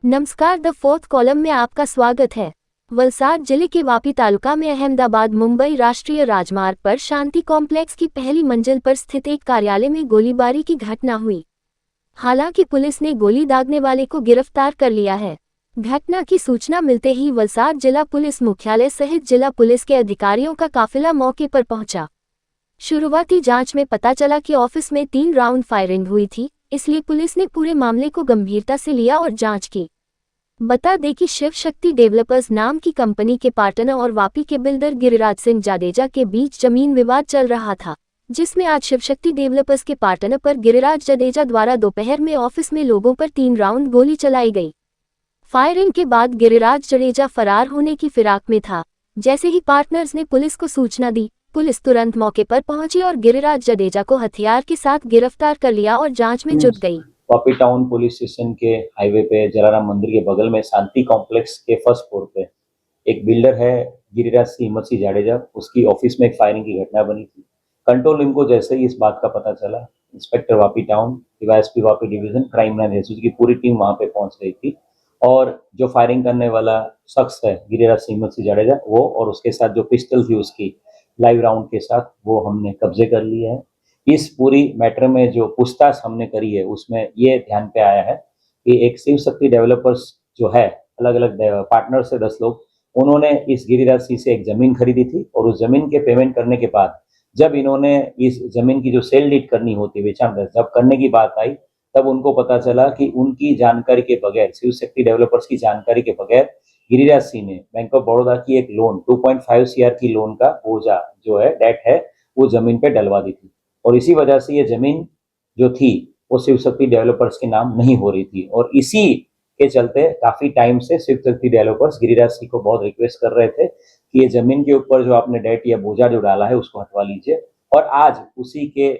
नमस्कार, the fourth column में आपका स्वागत है। वलसाड जिले के वापी तालुका में अहमदाबाद मुंबई राष्ट्रीय राजमार्ग पर शांति कॉम्प्लेक्स की पहली मंजिल पर स्थित एक कार्यालय में गोलीबारी की घटना हुई। हालांकि पुलिस ने गोली दागने वाले को गिरफ्तार कर लिया है। घटना की सूचना मिलते ही वलसाड जिला पुलिस मुख्यालय सहित जिला पुलिस के अधिकारियों का काफिला मौके पर पहुंचा। शुरुआती जांच में पता चला कि ऑफिस में 3 राउंड फायरिंग हुई थी, इसलिए पुलिस ने पूरे मामले को गंभीरता से लिया और जांच की। बता दें कि शिव शक्ति डेवलपर्स नाम की कंपनी के पार्टनर और वापी के बिल्डर गिरिराज सिंह जाडेजा के बीच जमीन विवाद चल रहा था, जिसमें आज शिव शक्ति डेवलपर्स के पार्टनर पर गिरिराज जाडेजा द्वारा दोपहर में ऑफिस में लोगों पर 3 राउंड गोली चलाई गई। फायरिंग के बाद गिरिराज जाडेजा फरार होने की फिराक में था। जैसे ही पार्टनर्स ने पुलिस को सूचना दी, पुलिस तुरंत मौके पर पहुंची और गिरिराज जाडेजा को हथियार के साथ गिरफ्तार कर लिया और जांच में जुट गई। वापी टाउन पुलिस स्टेशन के हाईवे पे जलाराम मंदिर के बगल में शांति कॉम्प्लेक्स के फर्स्ट फ्लोर पे एक बिल्डर है गिरिराज सिंह जाडेजा, उसकी ऑफिस में एक फायरिंग की घटना बनी थी। कंट्रोल रूम को जैसे ही इस बात का पता चला, inspector Vapi town, DYSP Vapi division, crime branch SOG की पूरी टीम वहां पे पहुंच गई थी और जो फायरिंग करने वाला शख्स है गिरिराज सिंह जाडेजा, वो और उसके साथ जो पिस्टल थी उसकी लाइव राउंड के साथ, वो हमने कब्जे कर लिया है। इस पूरी मैटर में जो पूछताछ हमने करी है उसमें ये ध्यान पे आया है कि एक शिव शक्ति डेवलपर्स जो है, अलग अलग पार्टनर से 10 लोग, उन्होंने इस गिरिराज सिंह से एक जमीन खरीदी थी और उस जमीन के पेमेंट करने के बाद जब इन्होंने इस जमीन की जो सेल डीड करनी होती है, बेचान जब करने की बात आई, तब उनको पता चला कि उनकी जानकारी के बगैर, शिव शक्ति डेवलपर्स की जानकारी के बगैर गिरिराज सिंह ने बैंक ऑफ बड़ौदा की एक लोन 2.5 CR की लोन का बोझा जो है, डेट है, वो जमीन पे डलवा दी थी और इसी वजह से ये जमीन जो थी वो शिव शक्ति डेवलपर्स के नाम नहीं हो रही थी और इसी के चलते काफी टाइम से शिव शक्ति डेवलपर्स गिरिराज सिंह को बहुत रिक्वेस्ट कर रहे थे कि ये जमीन के ऊपर जो आपने डेट या बोझा जो डाला है उसको हटवा लीजिए। और आज उसी के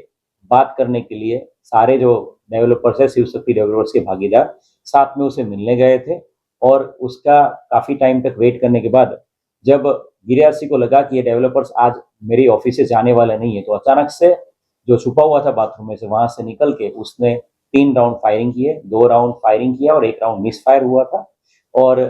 बात करने के लिए सारे जो डेवलपर्स है, शिव शक्ति डेवलपर्स के भागीदार, साथ में उसे मिलने गए थे और उसका काफी टाइम तक वेट करने के बाद जब गिरिराज सिंह को लगा कि ये डेवलपर्स आज मेरी ऑफिस से जाने वाले नहीं है, तो अचानक से जो छुपा हुआ था बाथरूम में से, वहां से निकल के उसने 3 राउंड फायरिंग किए, 2 राउंड फायरिंग किया और 1 राउंड मिस फायर हुआ था और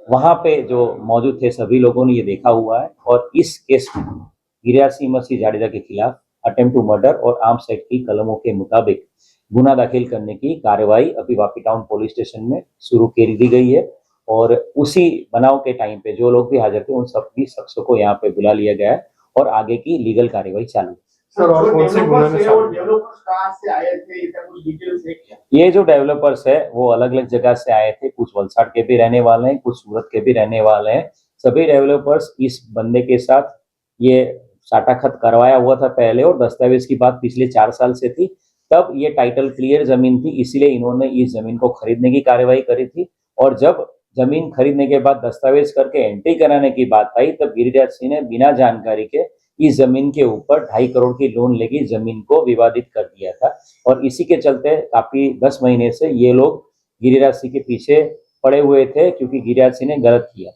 वहां पे जो मौजूद थे सभी लोगों ने ये देखा हुआ है और इस केस में गिरिराज सिंह जाडेजा के खिलाफ अटेम्प्ट टू मर्डर और आर्म्स एक्ट की कलमों के मुताबिक गुना दाखिल करने की कार्रवाई अभी वापी टाउन पुलिस स्टेशन में शुरू कर दी गई है और उसी बनाव के टाइम पे जो लोग भी हाजिर थे उन सभी शख्सों को यहाँ पे बुला लिया गया है और आगे की लीगल कार्रवाई चालू है। सर, और कौन से गुना में डेवलपर्स कहां से आए थे, इसका कुछ डिटेल्स है क्या? ये जो डेवलपर्स है वो अलग अलग जगह से आए थे, कुछ वलसाड के भी रहने वाले हैं, कुछ सूरत के भी रहने वाले हैं। सभी डेवलपर्स इस बंदे के साथ ये साटा खत करवाया हुआ था पहले और दस्तावेज की बात पिछले 4 साल से थी। तब ये टाइटल क्लियर जमीन थी, इसलिए इन्होंने इस जमीन को खरीदने की कार्रवाई करी थी और जब जमीन खरीदने के बाद दस्तावेज करके एंट्री कराने की बात आई, तब गिरिराज सिंह ने बिना जानकारी के इस जमीन के ऊपर 2.5 करोड़ की लोन लेके जमीन को विवादित कर दिया था और इसी के चलते काफी 10 महीने से ये लोग गिरिराज सिंह के पीछे पड़े हुए थे, क्योंकि गिरिराज सिंह ने गलत किया।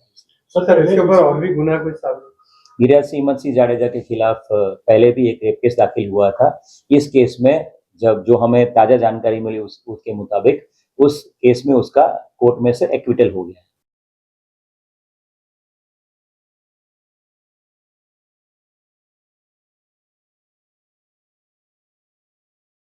सर, इसके ऊपर और भी गुना कुछ साबित? गिरिराज सिंह जाडेजा के खिलाफ पहले भी एक रेप केस दाखिल हुआ था। इस केस में जब जो हमें ताजा जानकारी मिली उसके मुताबिक उस केस में उसका कोर्ट में से एक्विटल हो गया।